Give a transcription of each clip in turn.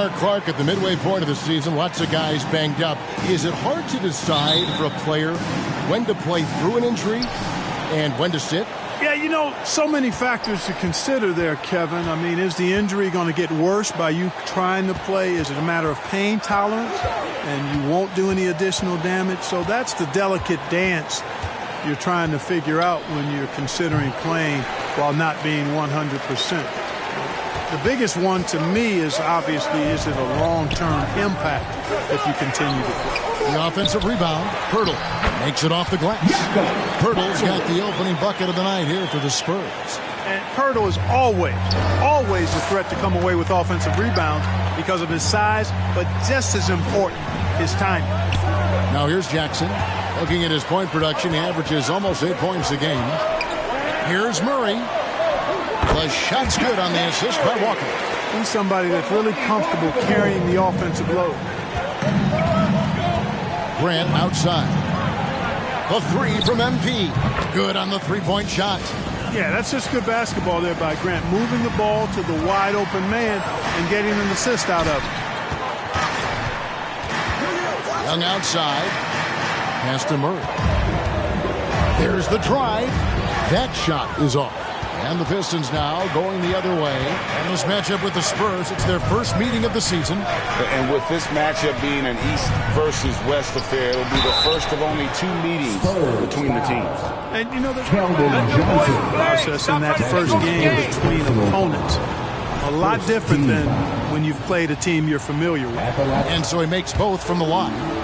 Mark Clark at the midway point of the season. Lots of guys banged up. Is it hard to decide for a player when to play through an injury and when to sit? Yeah, you know, so many factors to consider there, Kevin. I mean, is the injury going to get worse by you trying to play? Is it a matter of pain tolerance and you won't do any additional damage? So that's the delicate dance you're trying to figure out when you're considering playing while not being 100%. The biggest one to me is obviously, is it a long-term impact if you continue to play? The offensive rebound. Poeltl makes it off the glass. Poeltl's got the opening bucket of the night here for the Spurs. And Poeltl is always a threat to come away with offensive rebounds because of his size, but just as important, his timing. Now here's Jackson. Looking at his point production, he averages almost 8 points a game. Here's Murray. The shot's good on the assist by Walker. He's somebody that's really comfortable carrying the offensive load. Grant outside. The three from MP. Good on the three-point shot. Yeah, that's just good basketball there by Grant. Moving the ball to the wide-open man and getting an assist out of it. Young outside. Pass to Murray. There's the drive. That shot is off. And the Pistons now going the other way. And this matchup with the Spurs, it's their first meeting of the season. And with this matchup being an East versus West affair, it'll be the first of only 2 meetings between the teams. And you know, there's a process in that first game between opponents. A lot different than when you've played a team you're familiar with. And so he makes both from the line.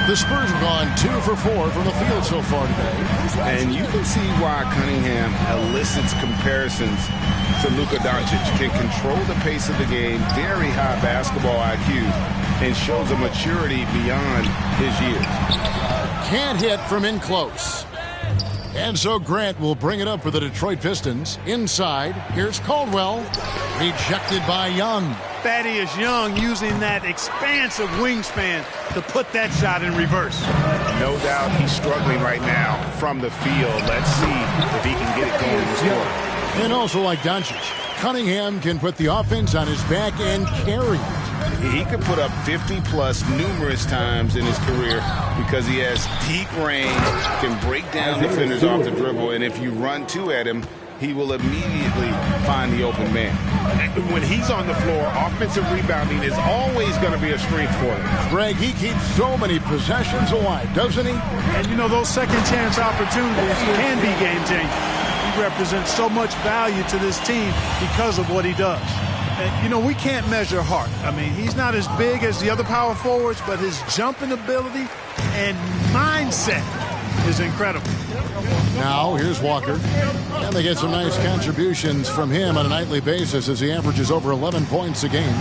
The Spurs have gone 2 for 4 from the field so far today. And you can see why Cunningham elicits comparisons to Luka Doncic. Can control the pace of the game, very high basketball IQ, and shows a maturity beyond his years. Can't hit from in close. And so Grant will bring it up for the Detroit Pistons. Inside, here's Caldwell. Rejected by Young. Thaddeus Young using that expansive wingspan to put that shot in reverse. No doubt he's struggling right now from the field. Let's see if he can get it going this quarter. And also like Doncic, Cunningham can put the offense on his back and carry it. He could put up 50-plus numerous times in his career because he has deep range, can break down defenders off the dribble, and if you run 2 at him, he will immediately find the open man. When he's on the floor, offensive rebounding is always going to be a strength for him. Greg, he keeps so many possessions alive, doesn't he? And you know, those second chance opportunities can be game changing. He represents so much value to this team because of what he does. And, you know, we can't measure heart. I mean, he's not as big as the other power forwards, but his jumping ability and mindset is incredible. Now, here's Walker. And they get some nice contributions from him on a nightly basis as he averages over 11 points a game.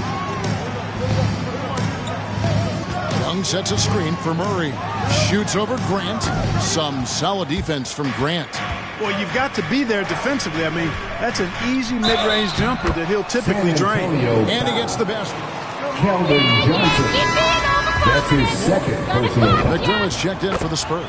Young sets a screen for Murray. Shoots over Grant. Some solid defense from Grant. Well, you've got to be there defensively. I mean, that's an easy mid-range jumper that he'll typically drain. And he gets the basket. Keldon Johnson. That's his second personal. McDermott's checked in for the Spurs.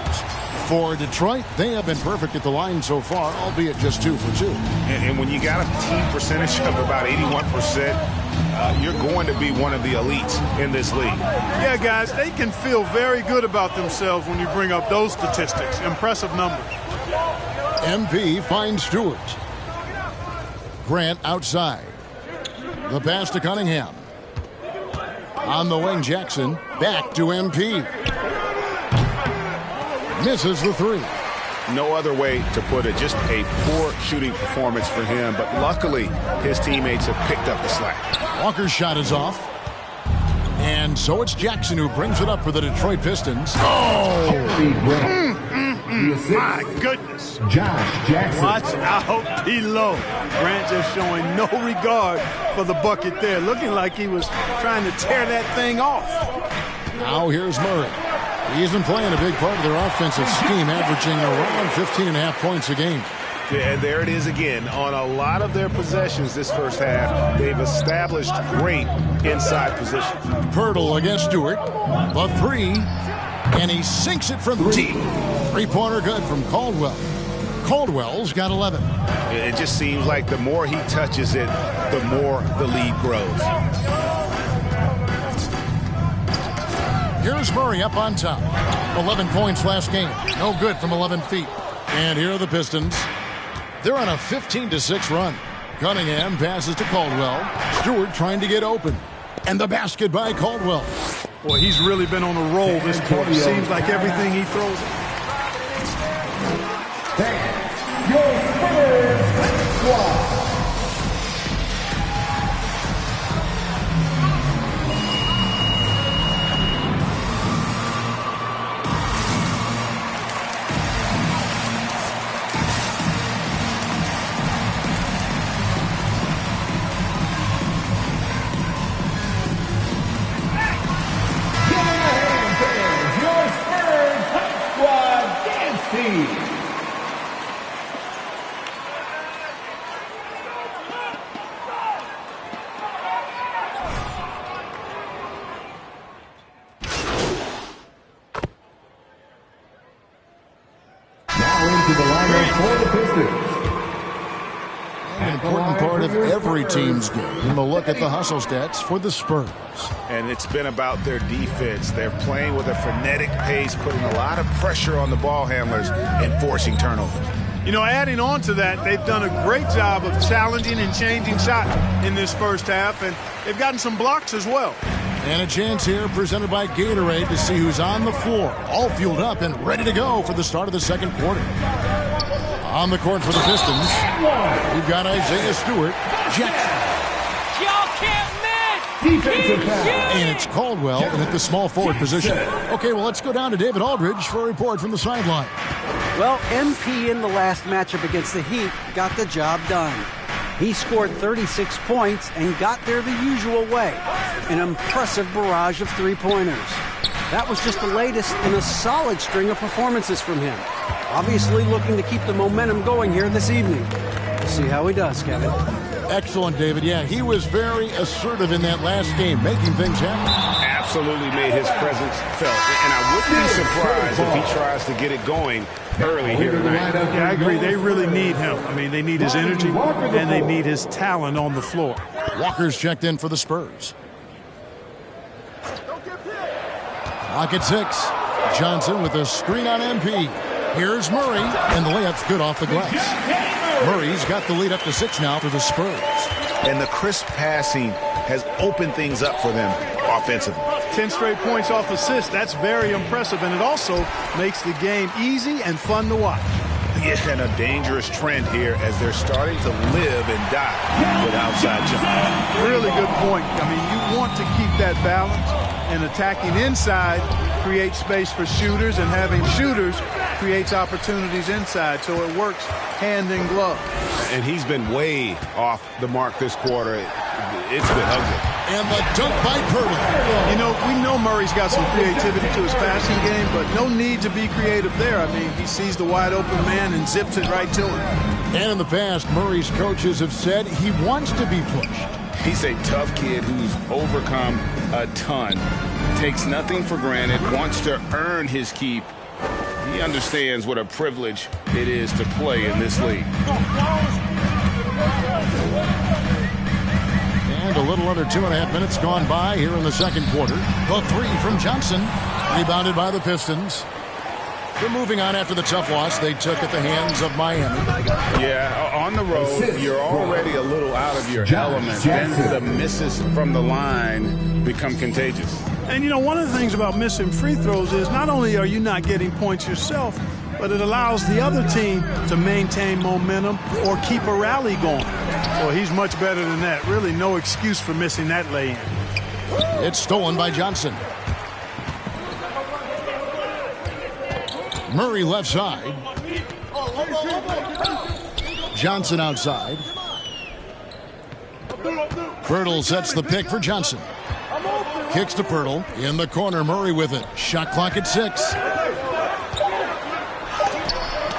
For Detroit, they have been perfect at the line so far, albeit just 2 for 2. And when you got a team percentage of about 81%, you're going to be one of the elites in this league. Yeah, guys, they can feel very good about themselves when you bring up those statistics. Impressive numbers. MP finds Stewart. Grant outside. The pass to Cunningham. On the wing, Jackson. Back to MP. Misses the 3. No other way to put it. Just a poor shooting performance for him. But luckily, his teammates have picked up the slack. Walker's shot is off. And so it's Jackson who brings it up for the Detroit Pistons. Oh! My goodness. Josh Jackson. Watch out below. Grant just showing no regard for the bucket there. Looking like he was trying to tear that thing off. Now here's Murray. He's been playing a big part of their offensive scheme, averaging around 15.5 points a game. Yeah, and there it is again. On a lot of their possessions this first half, they've established great inside positions. Poeltl against Stewart. The 3. And he sinks it from deep. 3-pointer good from Caldwell. Caldwell's got 11. It just seems like the more he touches it, the more the lead grows. Here's Murray up on top. 11 points last game. No good from 11 feet. And here are the Pistons. They're on a 15-6 run. Cunningham passes to Caldwell. Stewart trying to get open. And the basket by Caldwell. Boy, he's really been on a roll this quarter. Seems like everything he throws. Your Spurs squad. An important part of every team's game. And we'll look at the hustle stats for the Spurs. And it's been about their defense. They're playing with a frenetic pace, putting a lot of pressure on the ball handlers and forcing turnovers. You know, adding on to that, they've done a great job of challenging and changing shots in this first half, and they've gotten some blocks as well. And a chance here presented by Gatorade to see who's on the floor. All fueled up and ready to go for the start of the second quarter. On the court for the Pistons, we've got Isaiah Stewart. Jackson. Y'all can't miss! Defensive foul. And it's Caldwell in at the small forward position. Okay, well, let's go down to David Aldridge for a report from the sideline. Well, MP in the last matchup against the Heat got the job done. He scored 36 points and got there the usual way. An impressive barrage of three-pointers. That was just the latest in a solid string of performances from him. Obviously looking to keep the momentum going here this evening. We'll see how he does, Kevin. Excellent, David. Yeah, he was very assertive in that last game, making things happen. Absolutely made his presence felt. And I wouldn't be surprised if he tries to get it going early here tonight. Yeah, I agree. They really need him. I mean, they need his energy and they need his talent on the floor. Walker's checked in for the Spurs. Clock at 6. Johnson with a screen on MP. Here's Murray, and the layup's good off the glass. Murray's got the lead up to 6 now for the Spurs. And the crisp passing has opened things up for them offensively. 10 straight points off assists. That's very impressive, and it also makes the game easy and fun to watch. Yeah, and a dangerous trend here as they're starting to live and die with outside jump. Really good point. I mean, you want to keep that balance, and attacking inside creates space for shooters, and having shooters creates opportunities inside, so it works hand in glove. And he's been way off the mark this quarter. It's been ugly. And the dunk by Pirtle. You know, we know Murray's got some creativity to his passing game, but no need to be creative there. I mean, he sees the wide open man and zips it right to him. And in the past, Murray's coaches have said he wants to be pushed. He's a tough kid who's overcome a ton, takes nothing for granted, wants to earn his keep. He understands what a privilege it is to play in this league. And a little under 2.5 minutes gone by here in the second quarter. The three from Johnson, rebounded by the Pistons. They're moving on after the tough loss they took at the hands of Miami. Yeah, on the road, you're already a little out of your element. Then the misses from the line become contagious. And, you know, one of the things about missing free throws is not only are you not getting points yourself, but it allows the other team to maintain momentum or keep a rally going. So he's much better than that. Really no excuse for missing that lay-in. It's stolen by Johnson. Murray left side. Johnson outside. Pirtle sets the pick for Johnson. Kicks to Pirtle. In the corner, Murray with it. Shot clock at 6.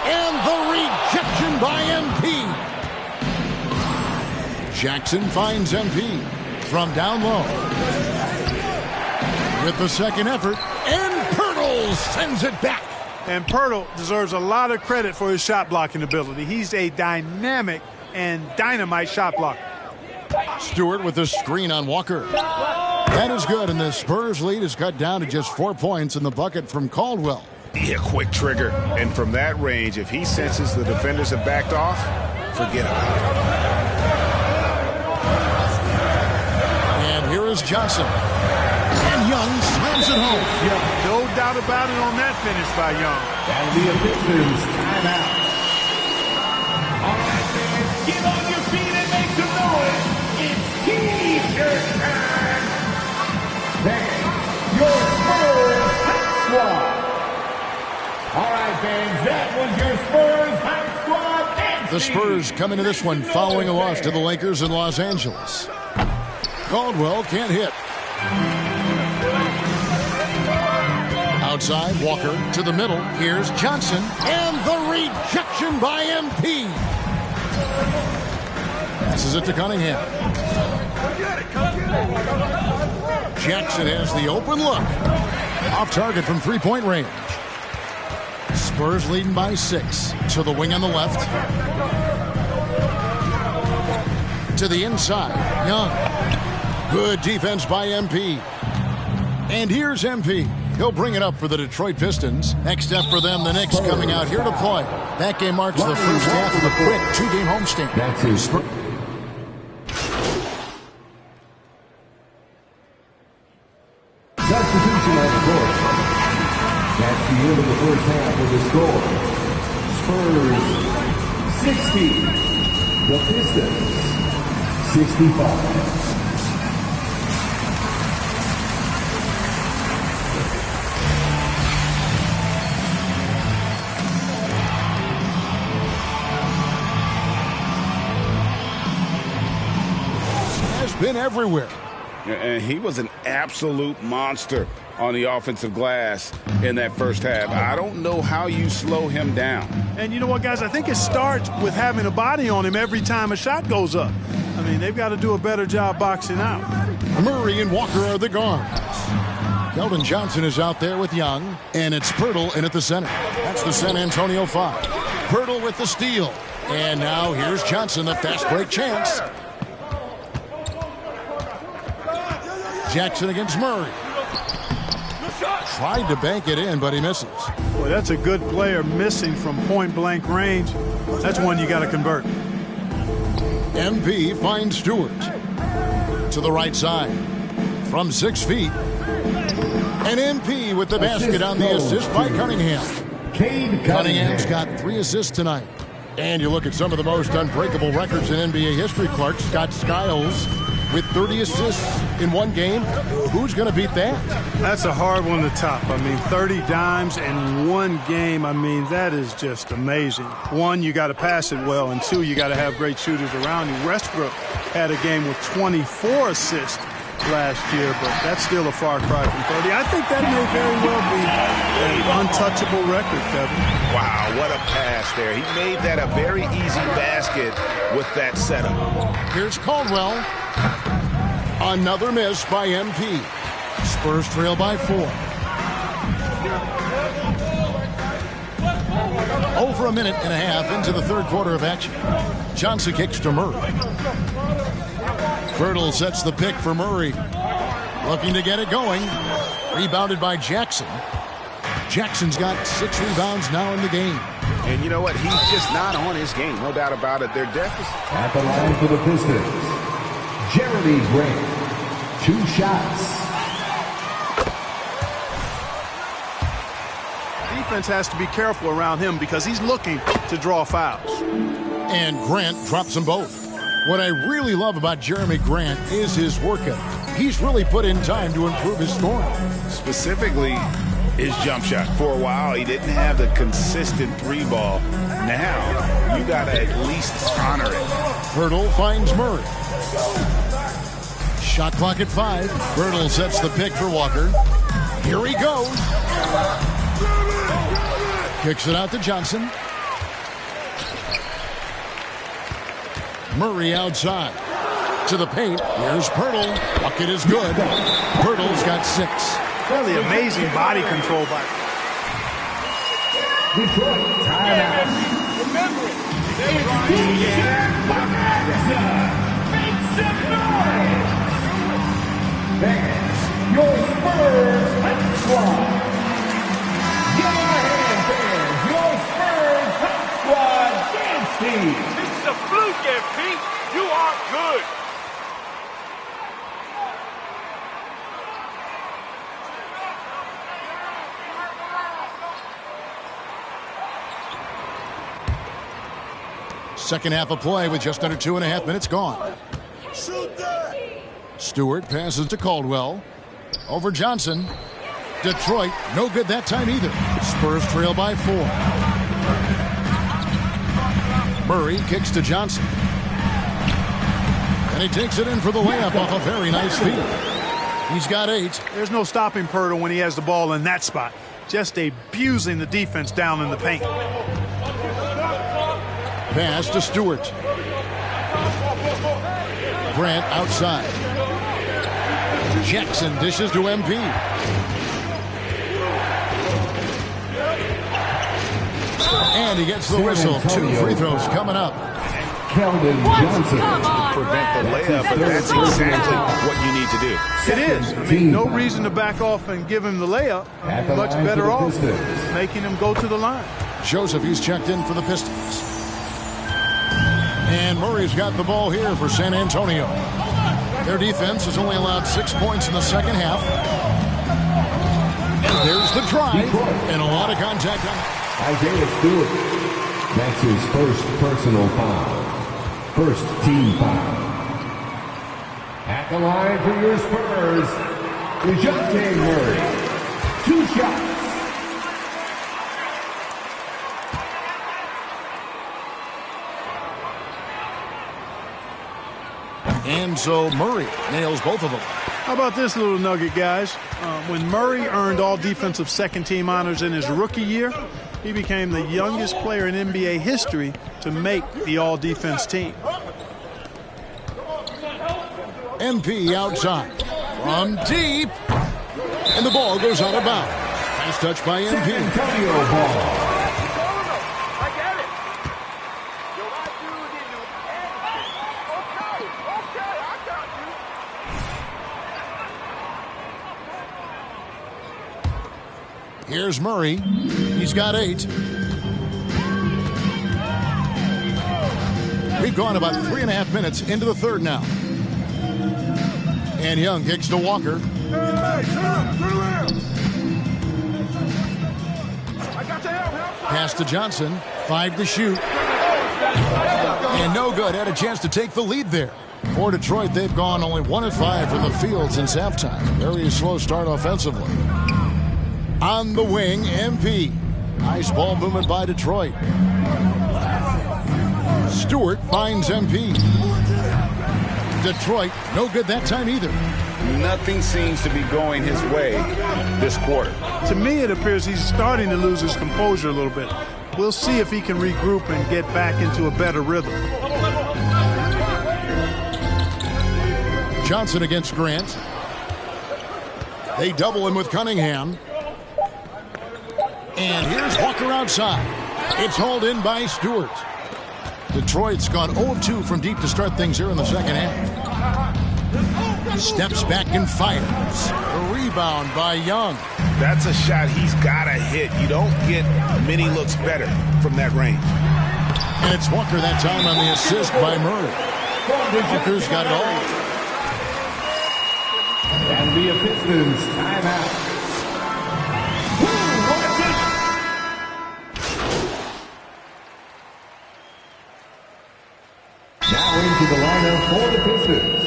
And the rejection by MP. Jackson finds MP from down low. With the second effort, and Pirtle sends it back. And Poeltl deserves a lot of credit for his shot blocking ability. He's a dynamic and dynamite shot blocker. Stewart with the screen on Walker. That is good, and the Spurs lead is cut down to just 4 points in the bucket from Caldwell. Yeah, quick trigger. And from that range, if he senses the defenders have backed off, forget about it. And here is Johnson. And Young slams it home. Yeah, no doubt about it on that finish by Young. And the Pistons timeout. All right, fans, get on your feet and make some noise. It's T-shirt time. Then, your Spurs Hype Squad. All right, fans, that was your Spurs Hype Squad. The Spurs come into this one following a loss to the Lakers in Los Angeles. Caldwell can't hit. Outside, Walker to the middle. Here's Johnson. And the rejection by MP. Passes it to Cunningham. Jackson has the open look. Off target from three-point range. Spurs leading by 6. To the wing on the left. To the inside. Young. Good defense by MP. And here's MP. He'll bring it up for the Detroit Pistons. Next up for them, the Knicks coming out here to play. That game marks the first half of a quick 2-game homestand. That's his substitution on the court. That's the end of the first half with the score. Spurs 60. The Pistons 65. Been everywhere. And he was an absolute monster on the offensive glass in that first half. I don't know how you slow him down. And you know what, guys? I think it starts with having a body on him every time a shot goes up. I mean, they've got to do a better job boxing out. Murray and Walker are the guards. Keldon Johnson is out there with Young, and it's Poeltl in at the center. That's the San Antonio 5. Poeltl with the steal. And now here's Johnson, the fast break chance. Jackson against Murray. Tried to bank it in, but he misses. Boy, that's a good player missing from point-blank range. That's one you got to convert. MP finds Stewart. To the right side. From 6 feet. And MP with the basket on the assist by Cunningham. Cunningham's got 3 assists tonight. And you look at some of the most unbreakable records in NBA history, Clark. Scott Skiles with 30 assists in one game. Who's going to beat that? That's a hard one to top. I mean, 30 dimes in one game. I mean, that is just amazing. 1, you got to pass it well, and 2, you got to have great shooters around you. Westbrook had a game with 24 assists last year, but that's still a far cry from 30. I think that may very well be an untouchable record, Kevin. Wow, what a pass there. He made that a very easy basket with that setup. Here's Caldwell. Another miss by MP. Spurs trail by 4. Over a minute and a half into the third quarter of action. Johnson kicks to Murray. Poeltl sets the pick for Murray. Looking to get it going. Rebounded by Jackson. Jackson's got 6 rebounds now in the game. And you know what? He's just not on his game. No doubt about it. Their depth is... At the line for the Pistons, Jeremy Grant. 2 shots. Defense has to be careful around him because he's looking to draw fouls. And Grant drops them both. What I really love about Jeremy Grant is his work ethic. He's really put in time to improve his scoring. Specifically, his jump shot. For a while, he didn't have the consistent 3-ball. Now, you got to at least honor it. Poeltl finds Murray. Shot clock at 5. Poeltl sets the pick for Walker. Here he goes. Kicks it out to Johnson. Murray outside. To the paint. Here's Poeltl. Bucket is good. Poeltl's got 6. Really amazing body control by. Detroit, timeout. Remember it. It's T-shirt bonanza. Make some noise. Fans, your Spurs Hot Squad. Give them a hand, fans. Your Spurs Hot Squad dance team. This is a fluke, MP. You are good. Second half of play with just under 2.5 minutes gone. Stewart passes to Caldwell. Over Johnson. Detroit, no good that time either. Spurs trail by 4. Murray kicks to Johnson. And he takes it in for the layup off a very nice feed. He's got 8. There's no stopping Pirtle when he has the ball in that spot. Just abusing the defense down in the paint. Pass to Stewart. Grant outside. Jackson dishes to MP. And he gets the whistle. 2 free throws coming up. Keldon Johnson. Prevent the layup, but that's exactly what you need to do. It is. I mean, no reason to back off and give him the layup. Much better off making him go to the line. Joseph, who's checked in for the Pistons. And Murray's got the ball here for San Antonio. Their defense has only allowed 6 points in the second half. And there's the drive. And a lot of contact on it. Isaiah Stewart. That's his first personal foul. First team foul. At the line for your Spurs, DeJounte Murray. 2 shots. And so Murray nails both of them. How about this little nugget, guys? When Murray earned all defensive second-team honors in his rookie year, he became the youngest player in NBA history to make the all-defense team. MP outside. From deep. And the ball goes out of bounds. Nice touch by MP. San Antonio ball. Here's Murray. He's got 8. We've gone about 3.5 minutes into the third now. And Young kicks to Walker. Pass to Johnson. 5 to shoot. And no good. Had a chance to take the lead there. For Detroit, they've gone only 1 of 5 from the field since halftime. Very slow start offensively. On the wing, MP. Nice ball movement by Detroit. Stewart finds MP. Detroit, no good that time either. Nothing seems to be going his way this quarter. To me, it appears he's starting to lose his composure a little bit. We'll see if he can regroup and get back into a better rhythm. Johnson against Grant. They double him with Cunningham. And here's Walker outside. It's hauled in by Stewart. Detroit's gone 0 of 2 from deep to start things here in the second half. Steps back and fires. A rebound by Young. That's a shot he's got to hit. You don't get many looks better from that range. And it's Walker that time on the assist by Murray. Walker's got it all. And the Pistons timeout. Now into the lineup for the Pistons.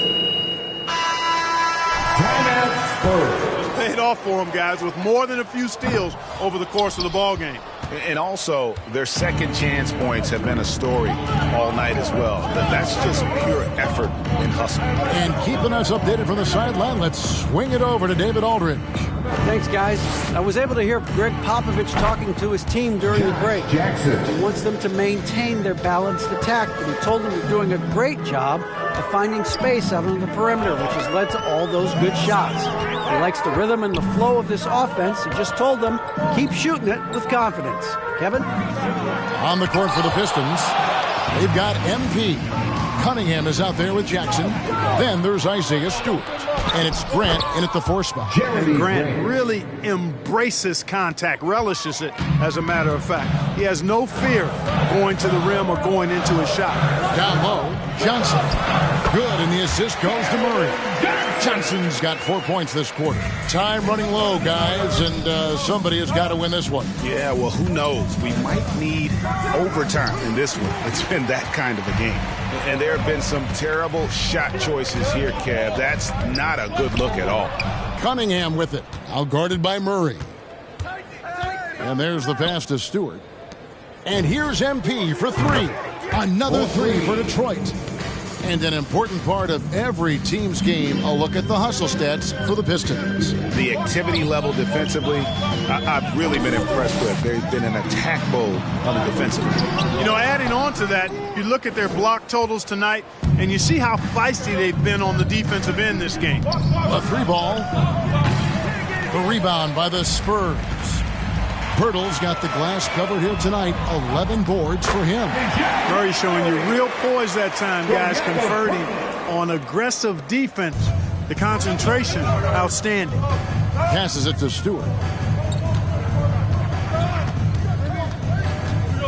Timeout Spurs. Paid off for him, guys, with more than a few steals over the course of the ball game. And also, their second chance points have been a story all night as well. That's just pure effort and hustle. And keeping us updated from the sideline, let's swing it over to David Aldridge. Thanks, guys. I was able to hear Greg Popovich talking to his team during the break. Jackson. He wants them to maintain their balanced attack, but he told them they're doing a great job of finding space out on the perimeter, which has led to all those good shots. He likes the rhythm and the flow of this offense. He just told them, keep shooting it with confidence. Kevin? On the court for the Pistons, they've got MP. Cunningham is out there with Jackson. Then there's Isaiah Stewart. And it's Grant in at the 4 spot. Grant really embraces contact, relishes it, as a matter of fact. He has no fear going to the rim or going into a shot. Down low, Johnson. Good, and the assist goes to Murray. Johnson's got 4 points this quarter. Time running low, guys, and somebody has got to win this one. Yeah, well, who knows? We might need overtime in this one. It's been that kind of a game. And there have been some terrible shot choices here, Kev. That's not a good look at all. Cunningham with it, out guarded by Murray. And there's the pass to Stewart. And here's MP for 3. Another 3 for Detroit. And an important part of every team's game, a look at the hustle stats for the Pistons. The activity level defensively, I've really been impressed with. There's been an attack mode on the defensive end. You know, adding on to that, you look at their block totals tonight, and you see how feisty they've been on the defensive end this game. A 3 ball. The rebound by the Spurs. Pirtle's got the glass covered here tonight. 11 boards for him. Murray showing you real poise that time, guys, converting on aggressive defense. The concentration, outstanding. Passes it to Stewart.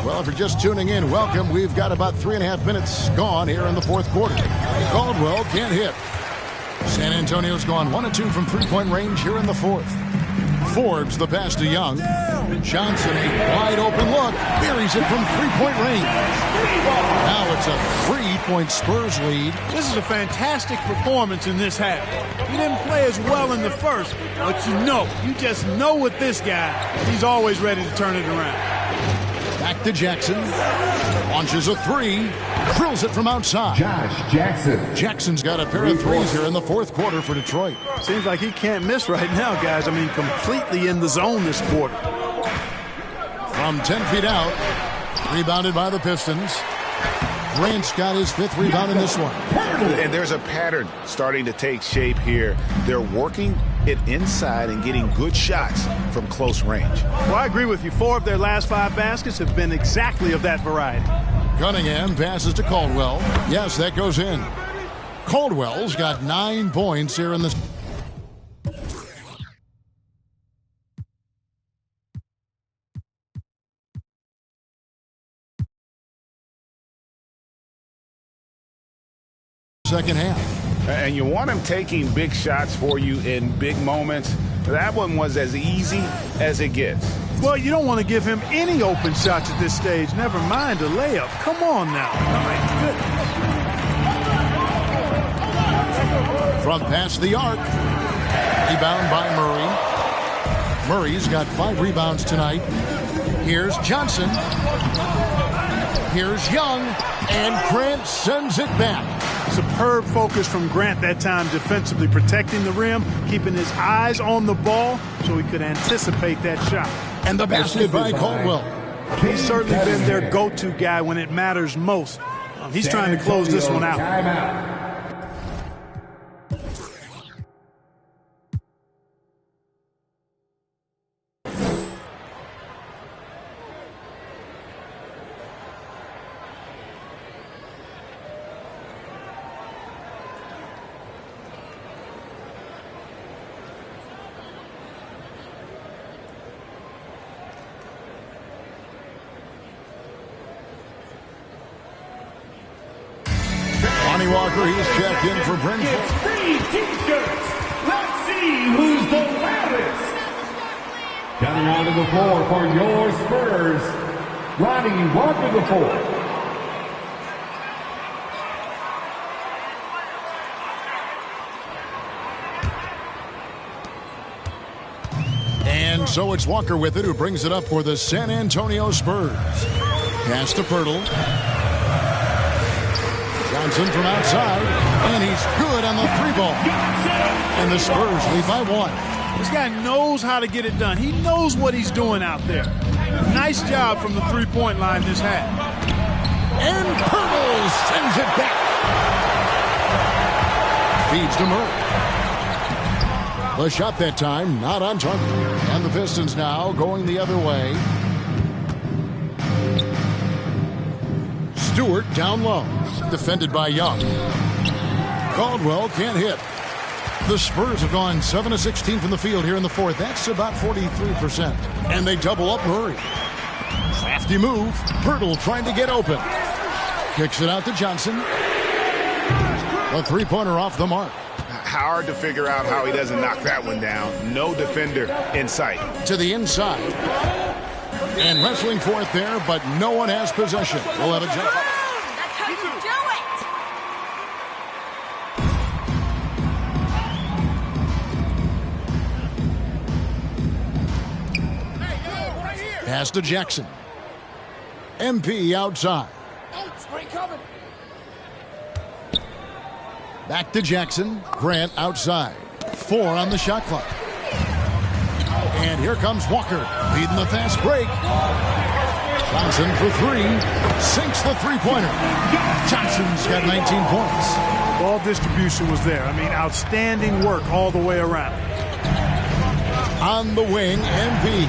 Well, if you're just tuning in, welcome. We've got about 3.5 minutes gone here in the 4th quarter. Caldwell can't hit. San Antonio's gone 1 of 2 from 3-point range here in the 4th. Forbes the pass to Young. Johnson, a wide open look. Buries it from 3-point range. Now it's a 3-point Spurs lead. This is a fantastic performance in this half. He didn't play as well in the first, but you just know with this guy, he's always ready to turn it around. Back to Jackson. Launches a 3. Drills it from outside. Josh Jackson. Jackson's got a pair of 3s here in the 4th quarter for Detroit. Seems like he can't miss right now, guys. I mean, completely in the zone this quarter. From 10 feet out. Rebounded by the Pistons. Grant's got his 5th rebound in this one. And there's a pattern starting to take shape here. They're working it inside and getting good shots from close range. Well, I agree with you. 4 of their last 5 baskets have been exactly of that variety. Cunningham passes to Caldwell. Yes, that goes in. Caldwell's got 9 points here in this. Second half. And you want him taking big shots for you in big moments. That one was as easy as it gets. Well, you don't want to give him any open shots at this stage. Never mind a layup. Come on now. From past the arc. Rebound by Murray. Murray's got 5 rebounds tonight. Here's Johnson. Here's Young. And Grant sends it back. Superb focus from Grant that time defensively, protecting the rim, keeping his eyes on the ball so he could anticipate that shot. And the basket by Caldwell. He's certainly been their go-to guy when it matters most. He's trying to close this one out. Timeout. Lonnie Walker, he's checked in for Brentford. It's free T-shirts. Let's see who's the loudest. Coming onto the floor for your Spurs, Lonnie Walker the 4th. And so it's Walker with it, who brings it up for the San Antonio Spurs. Pass to Pirtle. Johnson from outside, and he's good on the 3 ball. And the Spurs lead by 1. This guy knows how to get it done. He knows what he's doing out there. Nice job from the three-point line this half. And Pirtle sends it back. Feeds to Murray. The shot that time, not on target. And the Pistons now going the other way. Stewart down low. Defended by Young. Caldwell can't hit. The Spurs have gone 7 of 16 from the field here in the fourth. That's about 43%. And they double up Murray. Crafty move. Pirtle trying to get open. Kicks it out to Johnson. A three-pointer off the mark. Hard to figure out how he doesn't knock that one down. No defender in sight. To the inside. And wrestling for it there, but no one has possession. We'll have a jump. That's how you do it. Pass to Jackson. MP outside. Back to Jackson. Grant outside. 4 on the shot clock. And here comes Walker, leading the fast break. Johnson for 3. Sinks the three-pointer. Johnson's got 19 points. Ball distribution was there. I mean, outstanding work all the way around. On the wing, MP.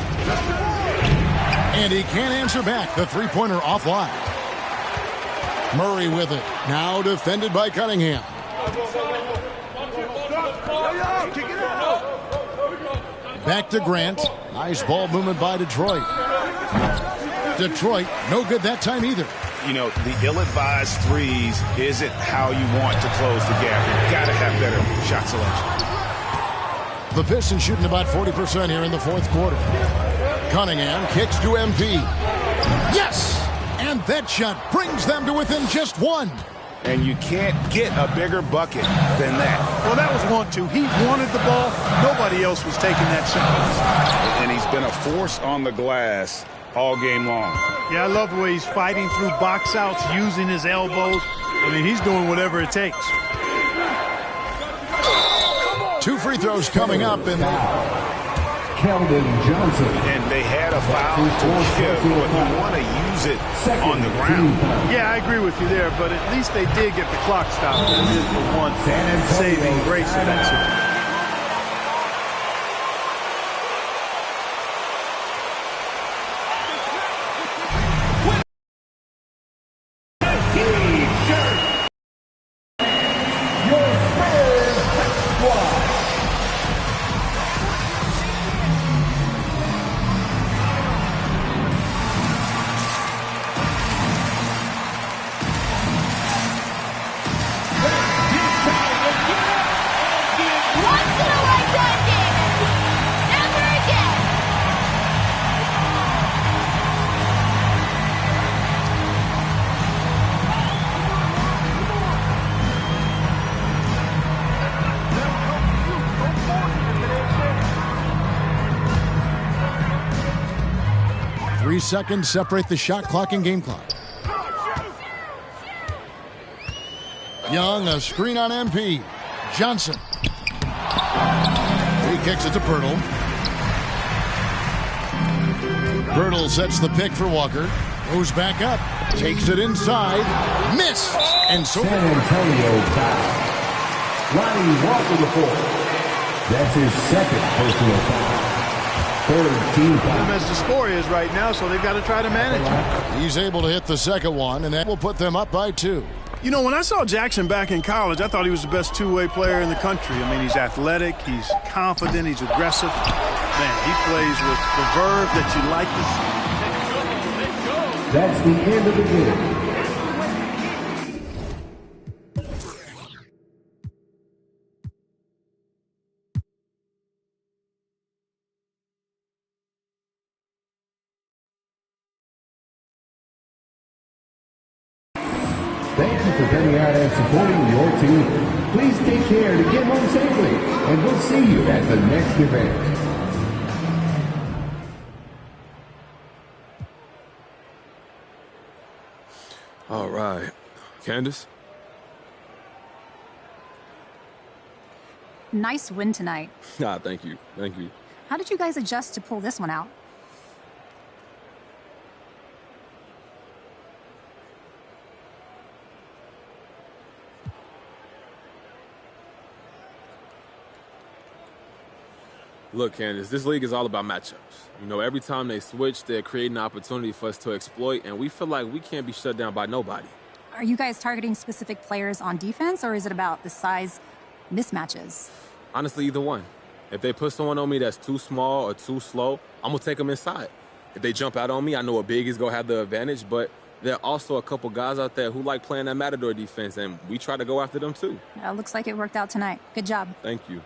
And he can't answer back. The three-pointer offline. Murray with it. Now defended by Cunningham. Back to Grant. Nice ball movement by Detroit. Detroit, no good that time either. You know, the ill-advised threes isn't how you want to close the gap. You've got to have better shot selection. The Pistons shooting about 40% here in the fourth quarter. Cunningham kicks to MP. Yes! And that shot brings them to within just 1. And you can't get a bigger bucket than that. Well, that was 1-2. He wanted the ball. Nobody else was taking that shot. And he's been a force on the glass all game long. Yeah, I love the way he's fighting through box outs, using his elbows. I mean, he's doing whatever it takes. 2 free throws coming up. And Keldon Johnson. And they had a foul to give, but you want to use it on the ground. Yeah, I agree with you there, but at least they did get the clock stopped. That is the one saving grace of that situation. Seconds separate the shot clock and game clock. Young, a screen on MP. Johnson. He kicks it to Pirtle. Pirtle sets the pick for Walker. Goes back up. Takes it inside. Missed. And so San Antonio foul. Lonnie Walker the fourth. That's his second personal foul. Third team foul. As the score is right now, so they've got to try to manage it. He's able to hit the second one, and that will put them up by 2. You know, when I saw Jackson back in college, I thought he was the best two-way player in the country. I mean, he's athletic, he's confident, he's aggressive. Man, he plays with the verve that you like to see. That's the end of the game. Thank you for coming out and supporting your team. Please take care to get home safely, and we'll see you at the next event. All right. Candace? Nice win tonight. Thank you. Thank you. How did you guys adjust to pull this one out? Look, Candace, this league is all about matchups. You know, every time they switch, they're creating an opportunity for us to exploit, and we feel like we can't be shut down by nobody. Are you guys targeting specific players on defense, or is it about the size mismatches? Honestly, either one. If they put someone on me that's too small or too slow, I'm going to take them inside. If they jump out on me, I know a big is going to have the advantage, but there are also a couple guys out there who like playing that Matador defense, and we try to go after them too. Looks like it worked out tonight. Good job. Thank you.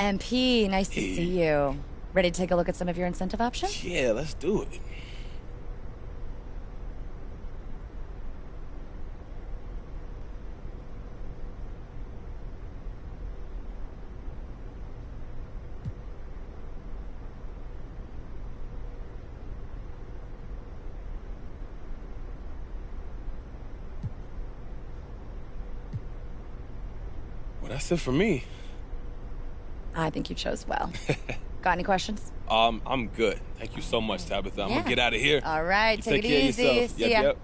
MP, nice to see you. Ready to take a look at some of your incentive options? Yeah, let's do it. Well, that's it for me. I think you chose well. Got any questions? I'm good. Thank you so much, Tabitha. I'm gonna get out of here. All right, You take it care of easy. yourself. See ya. Yep.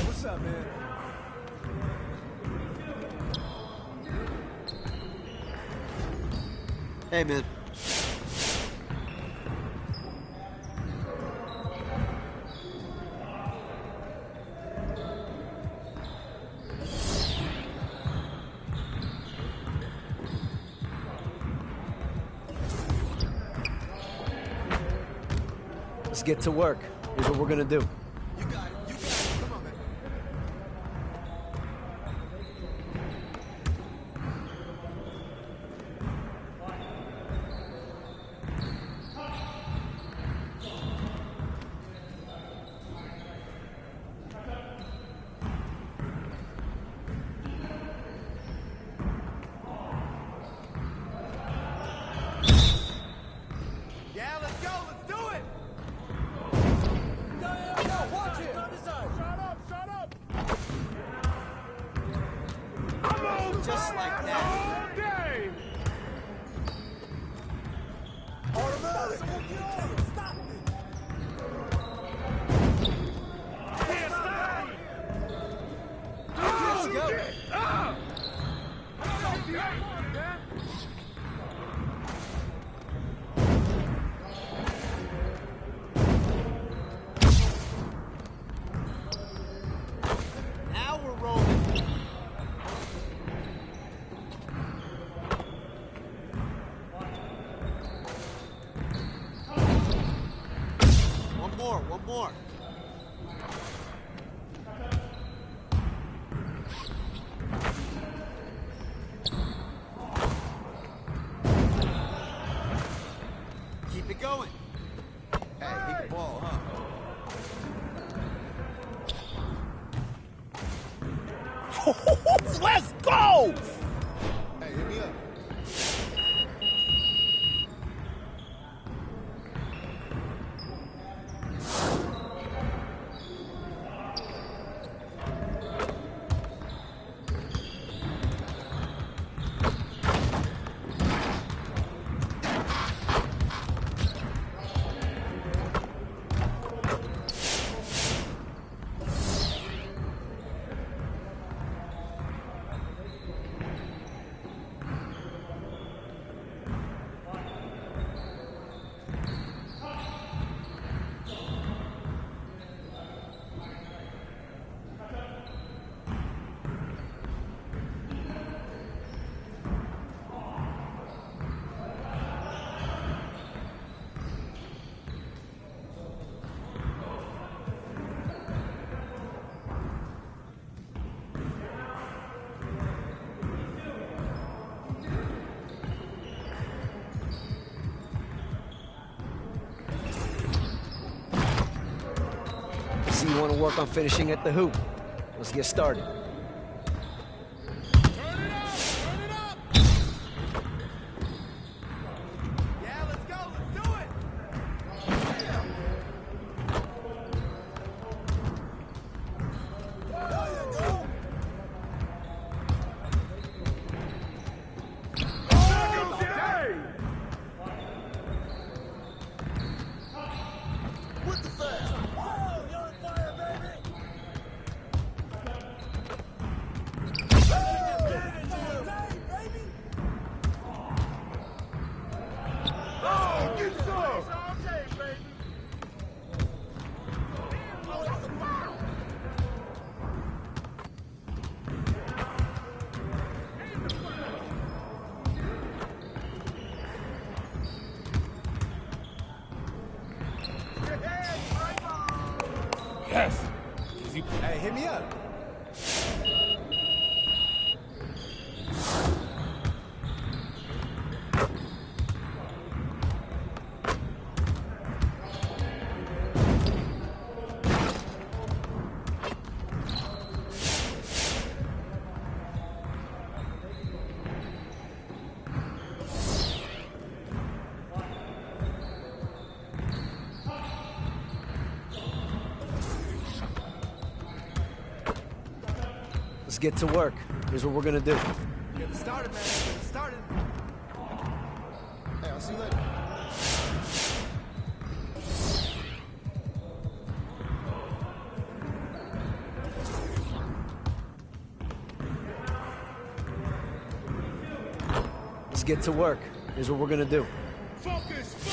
What's up, man? Hey, man. Let's get to work. Here's what we're gonna do. Just like that. Automatic. Stop me. Let's go. Now we're rolling. One more. Keep it going. Hey, hit the ball, huh? Let's go! Hey, hit me up. See, you want to work on finishing at the hoop. Let's get started. Yes. Hey, hit me up. Let's get to work. Here's what we're gonna do. Get it started, man. Get it started. Hey, I'll see you later. Let's get to work. Here's what we're gonna do. Focus!